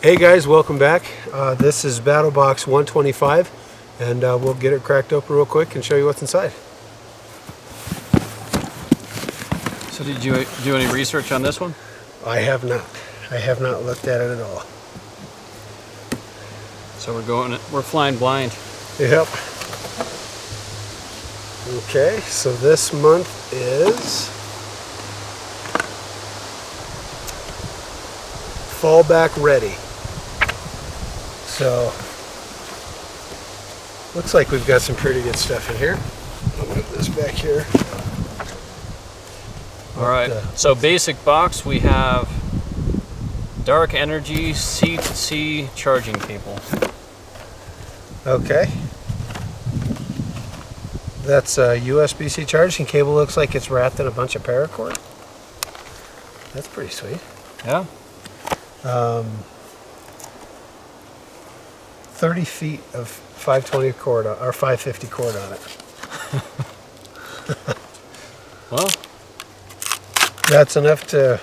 Hey guys, welcome back. This is Battlbox 125, and we'll get it cracked open real quick and show you what's inside. So did you do any research on this one? I have not. I have not looked at it at all. So we're flying blind. Yep. Okay, so this month is Fallback Ready. So, looks like we've got some pretty good stuff in here. I'll move this back here. All right, so basic box, we have dark energy C-to-C charging cable. Okay. That's a USB-C charging cable. Looks like it's wrapped in a bunch of paracord. That's pretty sweet. Yeah. 30 feet of 520 cord or 550 cord on it. Well, that's enough to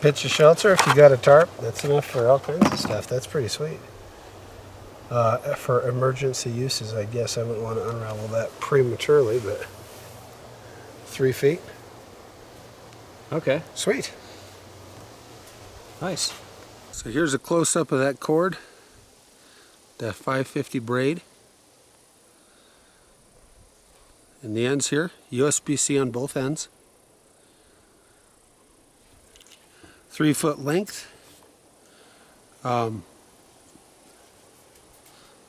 pitch a shelter if you got a tarp. That's enough for all kinds of stuff. That's pretty sweet. For emergency uses, I guess I wouldn't want to unravel that prematurely, but 3 feet. okay, Sweet. nice. So here's a close-up of that cord. The 550 braid. And the ends here, USB-C on both ends. 3 foot length.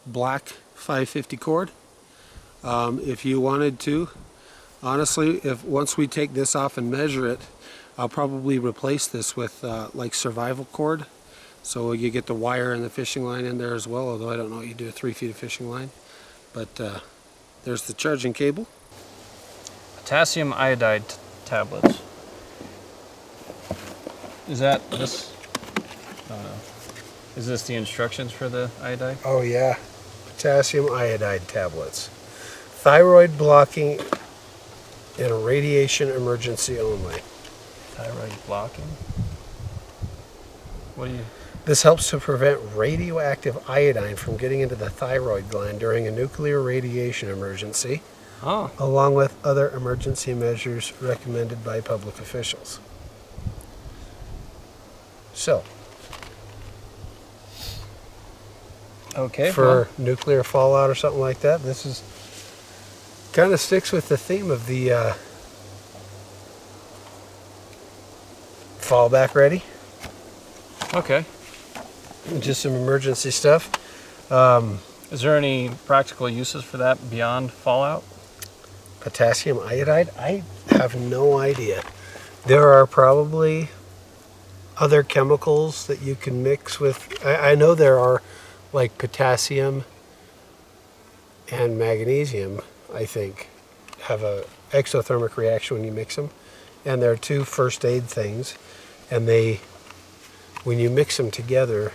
Black 550 cord. If you wanted to, honestly, once we take this off and measure it, I'll probably replace this with like survival cord. So you get the wire and the fishing line in there as well, although I don't know what you do with 3 feet of fishing line. But there's the charging cable. Potassium iodide tablets. Is that this? Is this the instructions for the iodide? Oh yeah, potassium iodide tablets. Thyroid blocking in a radiation emergency only. Thyroid blocking? What do you... This helps to prevent radioactive iodine from getting into the thyroid gland during a nuclear radiation emergency, along with other emergency measures recommended by public officials. So, Okay. for nuclear fallout or something like that, this is kind of sticks with the theme of the fallback ready. Okay. Just some emergency stuff. Is there any practical uses for that beyond fallout? Potassium iodide? I have no idea. There are probably other chemicals that you can mix with. I know there are like potassium and magnesium, I think, have a exothermic reaction when you mix them. And there are two first aid things. And when you mix them together,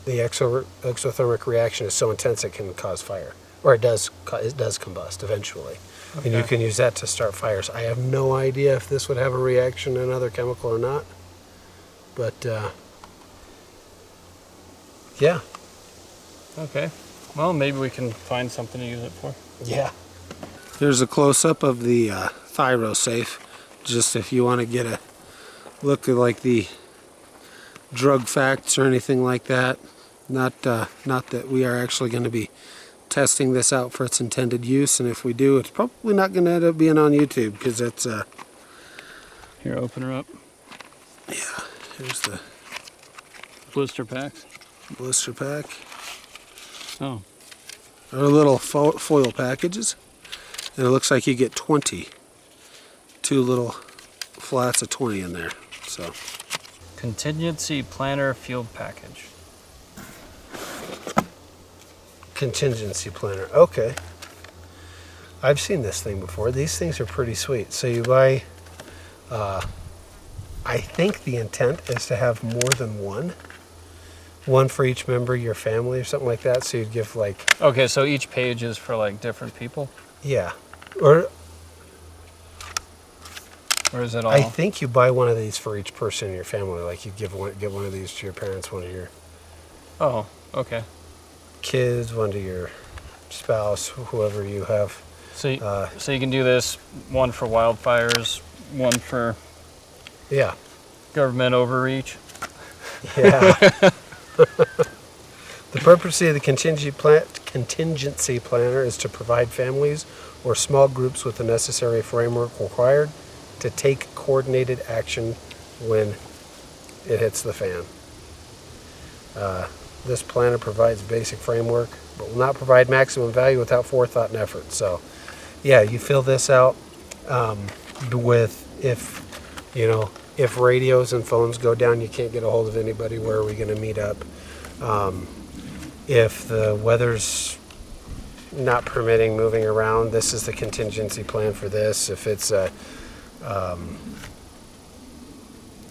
the exothermic reaction is so intense it can cause fire, or it does combust eventually. Okay. And you can use that to start fires. I have no idea if this would have a reaction in another chemical or not, but yeah. Okay. Well, maybe we can find something to use it for. Yeah. Here's a close-up of the ThyroSafe, just if you want to get a look at like the drug facts or anything like that. Not that we are actually going to be testing this out for its intended use, and if we do, it's probably not going to end up being on YouTube because it's Here, open her up. yeah. Here's the Blister packs. blister pack. Oh. They're little foil packages, and it looks like you get 20. 2 little flats of 20 in there. So. Contingency planner field package. Contingency planner. Okay. I've seen this thing before. These things are pretty sweet. So you buy, I think the intent is to have more than one. One for each member of your family or something like that. So you'd give like... Okay, so each page is for like different people? Yeah. Or is it all? I think you buy one of these for each person in your family. Like you give one of these to your parents, one of your Oh, okay. kids, one to your spouse, whoever you have. So you can do this, one for wildfires, one for Yeah, government overreach. yeah. The purpose of the contingency planner is to provide families or small groups with the necessary framework required to take coordinated action when it hits the fan. This planner provides basic framework, but will not provide maximum value without forethought and effort. So, yeah, you fill this out with if radios and phones go down, you can't get a hold of anybody. Where are we going to meet up? If the weather's not permitting moving around, this is the contingency plan for this. If it's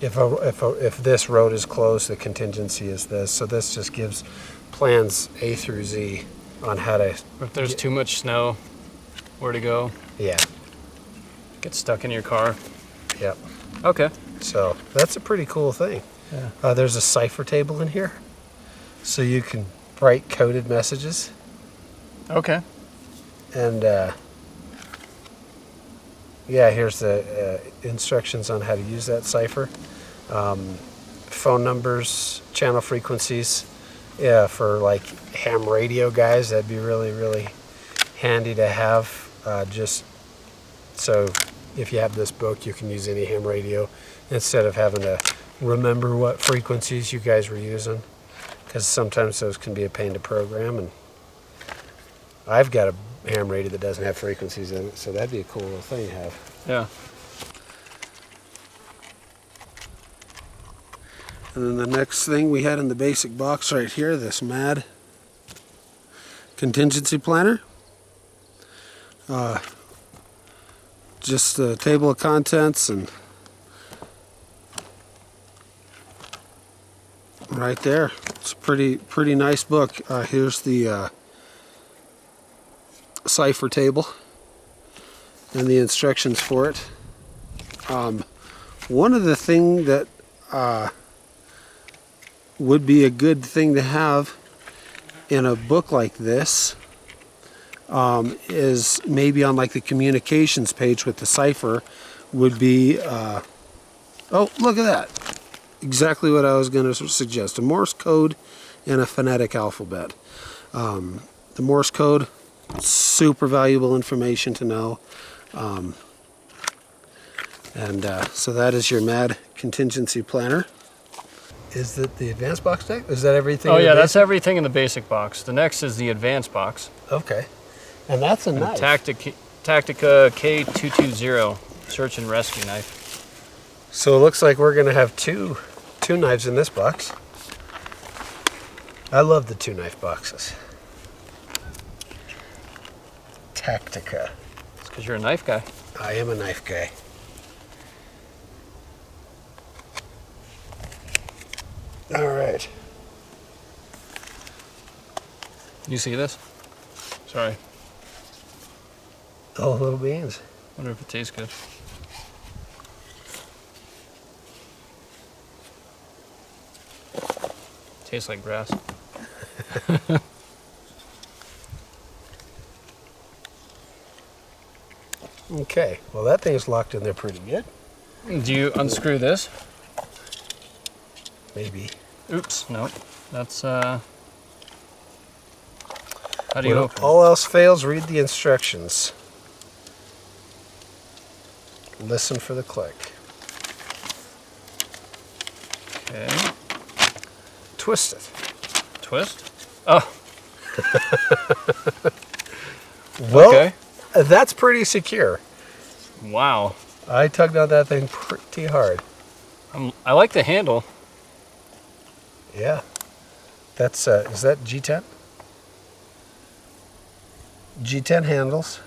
if this road is closed, the contingency is this. So this just gives plans A through Z on how to. If there's too much snow, where to go? Yeah. Get stuck in your car. Yep. Okay. So that's a pretty cool thing. Yeah. There's a cipher table in here, so you can write coded messages. Okay. And yeah, here's the instructions on how to use that cipher. Phone numbers, channel frequencies. Yeah, for like ham radio guys, that'd be really, really handy to have. Just so if you have this book, you can use any ham radio instead of having to remember what frequencies you guys were using, because sometimes those can be a pain to program. And I've got a ham radio that doesn't have frequencies in it, so that'd be a cool little thing to have. Yeah. And then the next thing we had in the basic box right here, this MAD contingency planner. Just a table of contents, and right there, it's a pretty nice book. Here's the cipher table and the instructions for it. One of the things that would be a good thing to have in a book like this is maybe on like the communications page with the cipher would be oh, look at that, exactly what I was going to suggest: a Morse code and a phonetic alphabet. The Morse code, super valuable information to know. So that is your MAD contingency planner. Is it the advanced box deck? Is that everything? Oh yeah, that's everything in the basic box. The next is the advanced box. Okay. And that's a knife. Tactica K220 search and rescue knife. So it looks like we're going to have two knives in this box. I love the 2-knife boxes. Tactica. It's because you're a knife guy. I am a knife guy. All right. You see this? Sorry. Oh, little beans. Wonder if it tastes good. Tastes like grass. Okay. Well, that thing's locked in there pretty good. Do you unscrew this? Maybe. Oops, no. That's how do you When open? all else fails, read the instructions. Listen for the click. Okay. Twist it. Twist? Oh. Well, Okay. that's pretty secure. Wow. I tugged on that thing pretty hard. I like the handle. Yeah. That's, is that G10? G10 handles.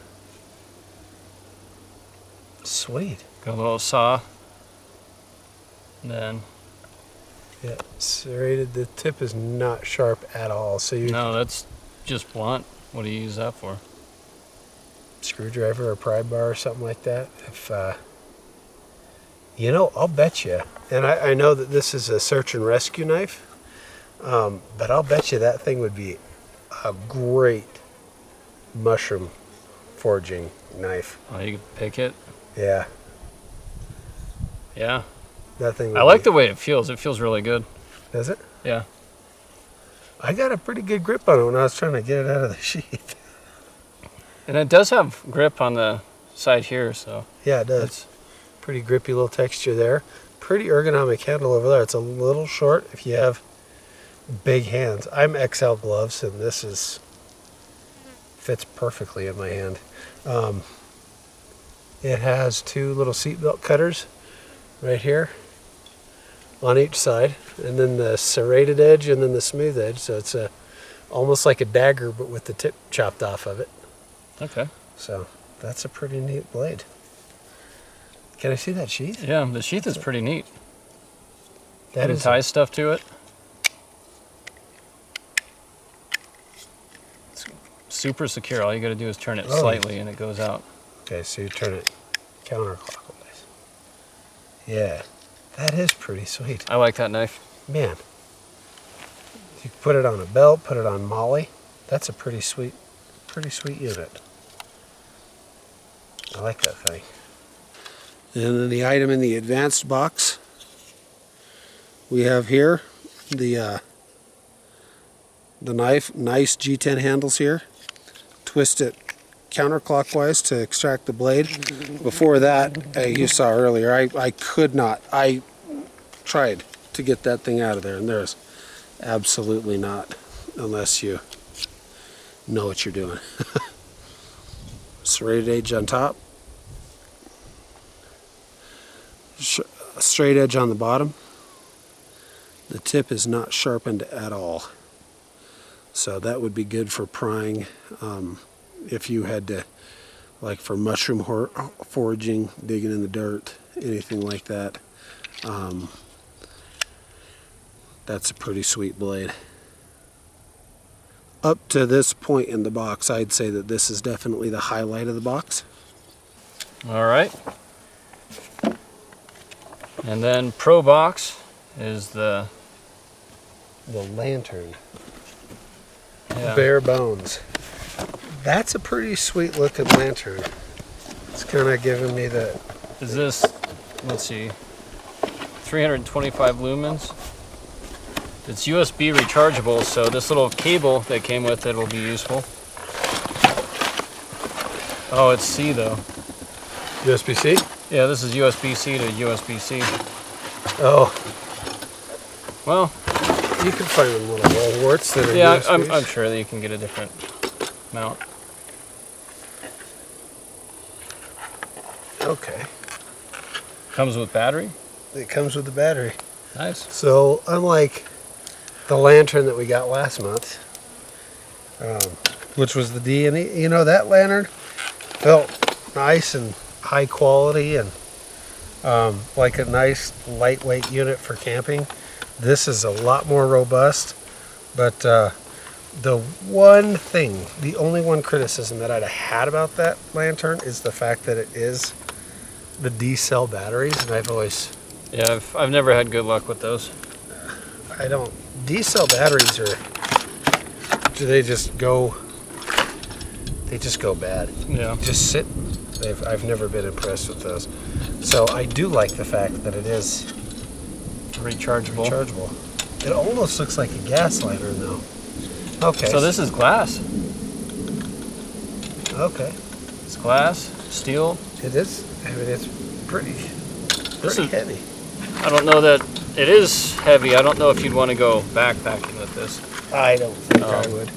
Sweet. Got a little saw. And then Yeah, serrated. The tip is not sharp at all. So you no, that's just blunt. What do you use that for? screwdriver or pry bar or something like that. If I'll bet you. And I know that this is a search and rescue knife. But I'll bet you that thing would be a great mushroom foraging knife. Oh, you can pick it. Yeah, Yeah. that thing would I like be, the way it feels. It feels really good. Does it? Yeah. I got a pretty good grip on it when I was trying to get it out of the sheath. And it does have grip on the side here, so. Yeah, it does. It's, Pretty grippy little texture there. Pretty ergonomic handle over there. It's a little short if you have big hands. I'm XL gloves, and this is fits perfectly in my hand. It has two little seatbelt cutters right here on each side, and then the serrated edge and then the smooth edge. So it's almost like a dagger, but with the tip chopped off of it. okay. So that's a pretty neat blade. Can I see that sheath? Yeah, the sheath is pretty neat. That You can is tie stuff to it. It's super secure. All you got to do is turn it Oh. slightly and it goes out. Okay, so you turn it counterclockwise. Yeah, that is pretty sweet. I like that knife. Man, you can put it on a belt, put it on Molly. That's a pretty sweet unit. I like that thing. And then the item in the advanced box we have here, the knife, nice G10 handles here. Twist it counterclockwise to extract the blade. Before that, you saw earlier, I could not. I tried to get that thing out of there, and there's absolutely not, unless you know what you're doing. Serrated edge on top, straight edge on the bottom. The tip is not sharpened at all, so that would be good for prying. If you had to, like for mushroom foraging, digging in the dirt, anything like that. That's a pretty sweet blade. Up to this point in the box, I'd say that this is definitely the highlight of the box. All right. And then Pro Box is the lantern. yeah. Bare bones. That's a pretty sweet looking lantern. It's kind of giving me the... Is this, let's see, 325 lumens. It's USB rechargeable, so this little cable that came with it will be useful. Oh, it's C though. USB-C? Yeah, this is USB-C to USB-C. Oh, Well, you can find them little wall warts that are yeah, USBs. I'm sure that you can get a different mount. Okay. Comes with battery. It comes with the battery. Nice. So unlike the lantern that we got last month, which was the D, and you know, that lantern felt nice and high quality and like a nice lightweight unit for camping. This is a lot more robust, but the only one criticism that I'd have had about that lantern is the fact that it is the D-cell batteries, and Yeah, I've never had good luck with those. D-cell batteries they just go bad. Yeah. Just sit. I've never been impressed with those. So I do like the fact that it is Rechargeable. rechargeable. It almost looks like a gas lantern though. Okay. So this is glass. Okay. It's glass, steel. It is. I mean, it's pretty This is- heavy. I don't know that it is heavy. I don't know if you'd want to go backpacking with this. I don't think I Um, would.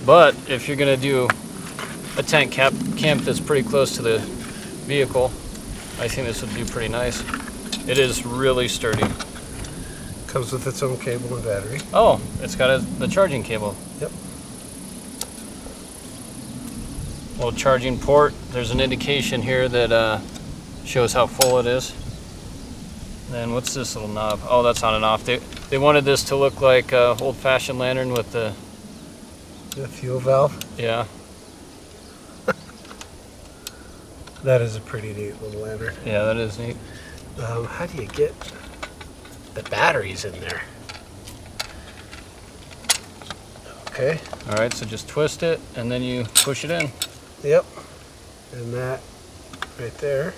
But if you're gonna do a tent camp that's pretty close to the vehicle, I think this would be pretty nice. It is really sturdy. Comes with its own cable and battery. Oh, it's got the charging cable. Yep. Little charging port. There's an indication here that shows how full it is. Then what's this little knob? Oh, that's on and off. They wanted this to look like an old-fashioned lantern with the The fuel valve. yeah. That is a pretty neat little lantern. Yeah, that is neat. How do you get the batteries in there? Okay. All right, so just twist it and then you push it in. Yep. And that right there.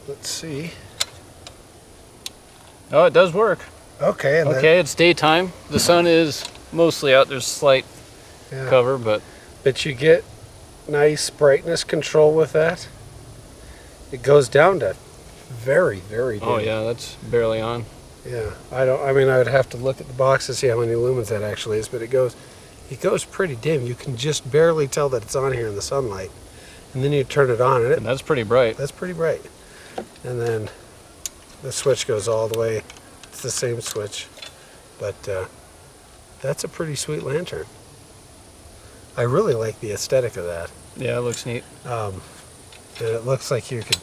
Let's see. Oh, it does work. Okay. And Okay, it's daytime. The sun is mostly out. There's slight yeah. cover, but But you get nice brightness control with that. It goes down to very, very dim. oh yeah, that's barely on. Yeah. I mean, I would have to look at the box to see how many lumens that actually is, but it goes pretty dim. You can just barely tell that it's on here in the sunlight. And then you turn it on and And that's pretty bright. that's pretty bright. And then the switch goes all the way. It's the same switch, but that's a pretty sweet lantern. I really like the aesthetic of that. Yeah, it looks neat. And it looks like you could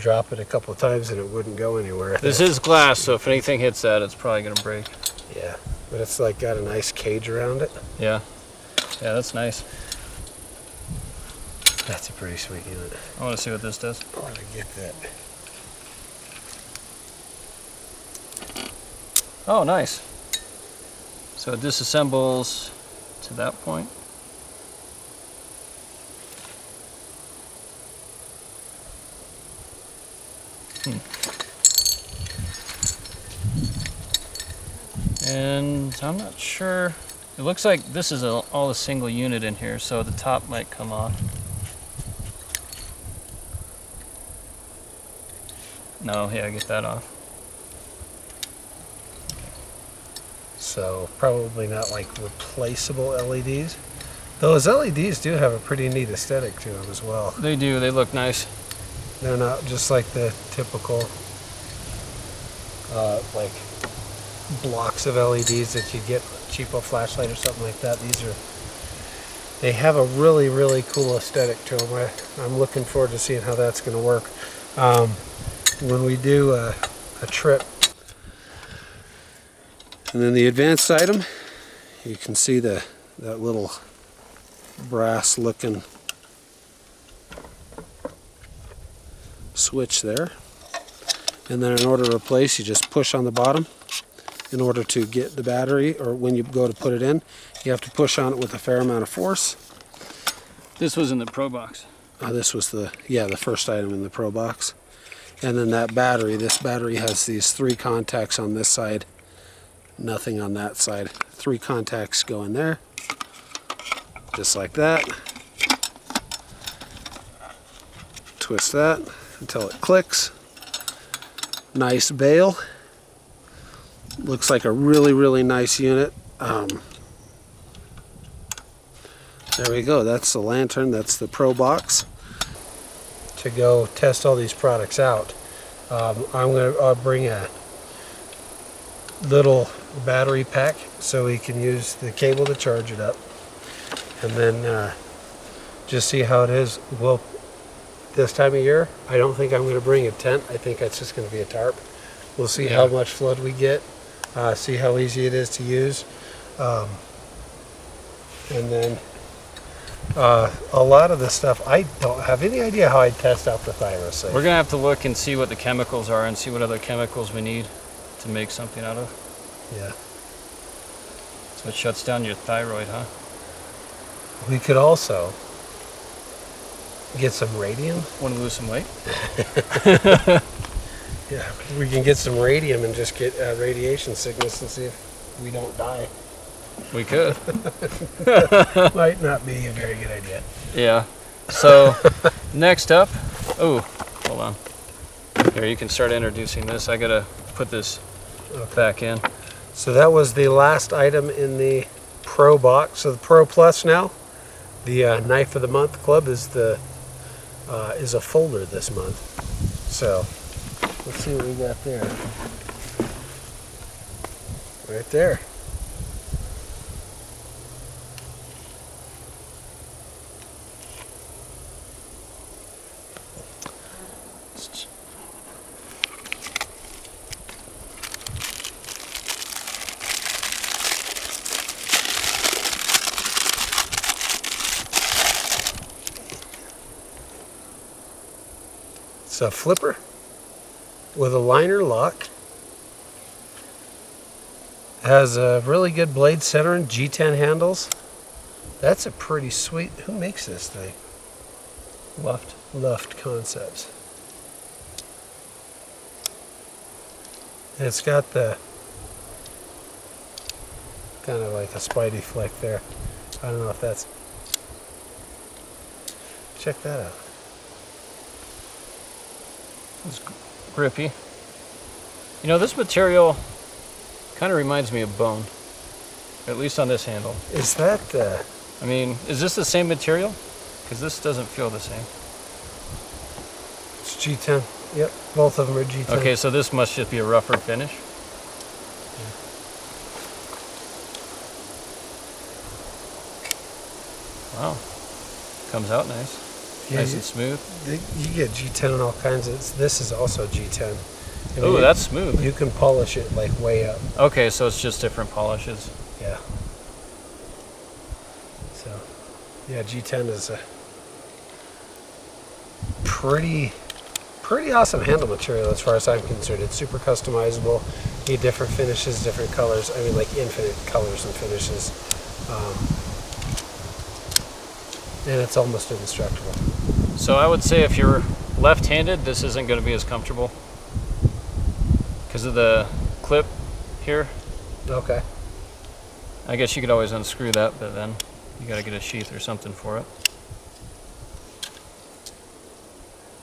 drop it a couple of times and it wouldn't go anywhere. This is glass, so if anything hits that, it's probably gonna break. Yeah, but it's like got a nice cage around it. Yeah, yeah, that's nice. That's a pretty sweet unit. I want to see what this does. I want to get that. Oh, nice. So it disassembles to that point. And I'm not sure. It looks like this is all a single unit in here, so the top might come off. No, yeah, get that off. So probably not like replaceable LEDs. Those LEDs do have a pretty neat aesthetic to them as well. They do, they look nice. They're not just like the typical like blocks of LEDs that you get cheapo flashlight or something like that. They have a really, really cool aesthetic to them. I'm looking forward to seeing how that's going to work. When we do a trip. And then the advanced item, you can see that little brass looking switch there. And then in order to replace, you just push on the bottom. In order to get the battery, or when you go to put it in, you have to push on it with a fair amount of force. This was in the Pro box. This was the first item in the Pro box. And then this battery has these 3 contacts on this side, nothing on that side. 3 contacts go in there, just like that. Twist that until it clicks. Nice bail. Looks like a really, really nice unit. There we go. That's the lantern. That's the Box. To go test all these products out, I'll bring a little battery pack so we can use the cable to charge it up, and then just see how it is. Well, this time of year, I don't think I'm going to bring a tent. I think it's just going to be a tarp. We'll see how much flood we get, see how easy it is to use, and then a lot of this stuff, I don't have any idea how I'd test out the thyrosafe. We're gonna have to look and see what the chemicals are and see what other chemicals we need to make something out of. Yeah. So it shuts down your thyroid, huh? We could also get some radium. Want to lose some weight? Yeah, we can get some radium and just get radiation sickness and see if we don't die. We could. Might not be a very good idea. Yeah. So next up, oh, hold on. Here, you can start introducing this. I gotta put this back in. So that was the last item in the Pro box. So the Pro Plus now, the Knife of the Month Club is a folder this month. So let's see what we got there. Right there. It's a flipper with a liner lock. Has a really good blade center and G10 handles. That's a pretty sweet. Who makes this thing? Luft Concepts. And it's got the kind of like a Spidey flick there. I don't know if that's. Check that out. It's grippy. You know, this material kind of reminds me of bone, at least on this handle. Is that? I mean, is this the same material? Because this doesn't feel the same. It's G10. Yep, both of them are G10. Okay, so this must just be a rougher finish. Wow, comes out nice. Yeah, Nice and smooth. You get G10 on all kinds of. This is also G10. Oh, that's smooth. You can polish it like way up. Okay, so it's just different polishes. Yeah. So, yeah, G10 is a pretty awesome handle material as far as I'm concerned. It's super customizable. You get different finishes, different colors. I mean, like infinite colors and finishes. And it's almost indestructible. So I would say if you're left-handed, this isn't going to be as comfortable because of the clip here. Okay. I guess you could always unscrew that, but then you got to get a sheath or something for it.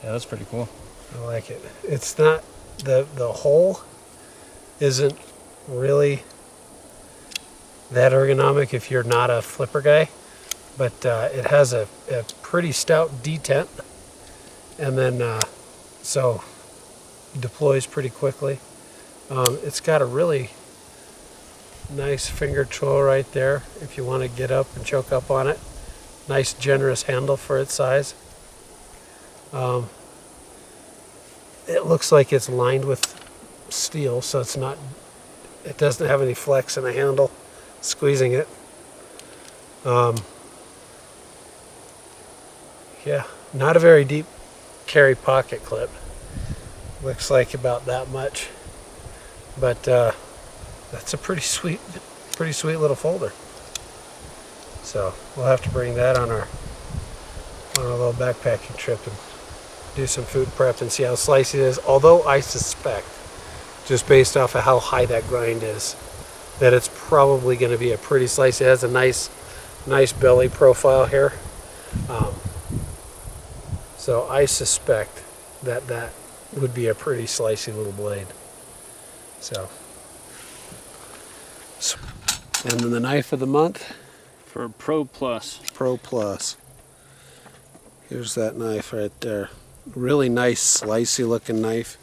Yeah, that's pretty cool. I like it. It's not, the hole isn't really that ergonomic if you're not a flipper guy, but it has a pretty stout detent, and then so deploys pretty quickly. It's got a really nice finger tool right there if you want to get up and choke up on it. Nice generous handle for its size. It looks like it's lined with steel, so it's not, it doesn't have any flex in the handle squeezing it. Yeah, not a very deep carry pocket clip. Looks like about that much, but that's a pretty sweet little folder. So we'll have to bring that on our little backpacking trip and do some food prep and see how slicey it is. Although I suspect, just based off of how high that grind is, that it's probably going to be a pretty slicey. It has a nice belly profile here. So I suspect that would be a pretty slicey little blade. So, and then the knife of the month For Pro Plus. Pro Plus. Here's that knife right there. Really nice slicey looking knife.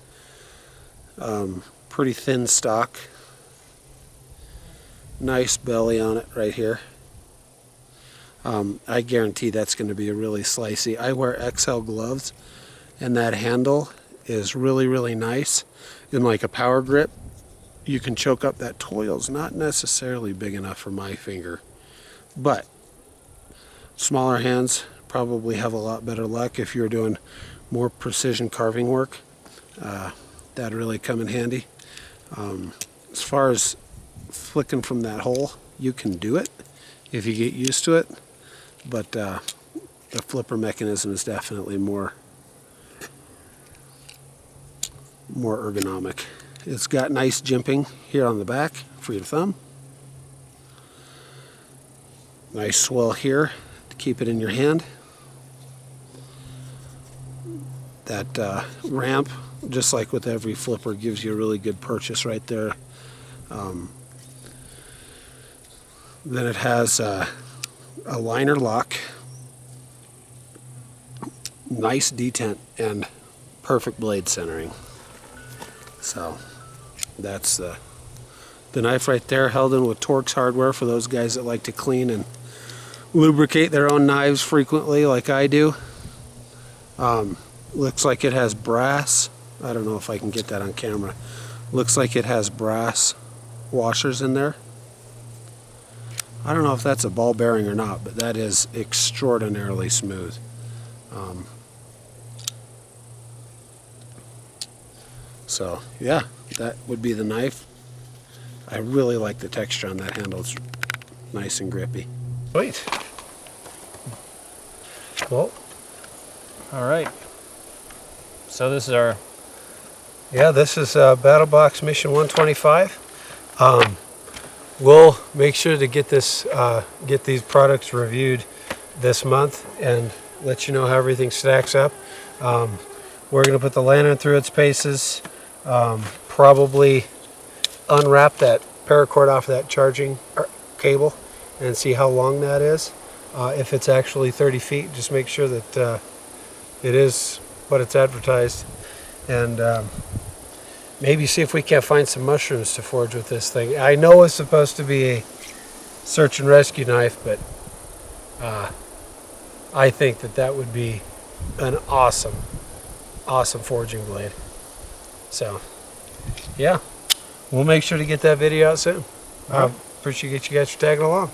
Pretty thin stock. Nice belly on it right here. I guarantee that's going to be a really slicey. I wear XL gloves, and that handle is really nice. In like a power grip, you can choke up. That toil's not necessarily big enough for my finger, but smaller hands probably have a lot better luck. If you're doing more precision carving work, that'd really come in handy. As far as flicking from that hole, you can do it if you get used to it, but the flipper mechanism is definitely more ergonomic. It's got nice jimping here on the back for your thumb. Nice swell here to keep it in your hand. That ramp, just like with every flipper, gives you a really good purchase right there. Then it has a liner lock, nice detent, and perfect blade centering. So that's the knife right there, held in with Torx hardware for those guys that like to clean and lubricate their own knives frequently like I do. Looks like it has brass. I don't know if I can get that on camera. Looks like it has brass washers in there. I don't know if that's a ball bearing or not, but that is extraordinarily smooth. So yeah, that would be the knife. I really like the texture on that handle. It's nice and grippy. Sweet. Well, All right. So this is our yeah, this is Battlebox Mission 125. We'll make sure to get this, get these products reviewed this month and let you know how everything stacks up. We're going to put the lantern through its paces, probably unwrap that paracord off that charging cable and see how long that is. If it's actually 30 feet, just make sure that it is what it's advertised. And maybe see if we can't find some mushrooms to forge with this thing. I know it's supposed to be a search and rescue knife, but I think that that would be an awesome forging blade. So, yeah, we'll make sure to get that video out soon. Appreciate you guys for tagging along.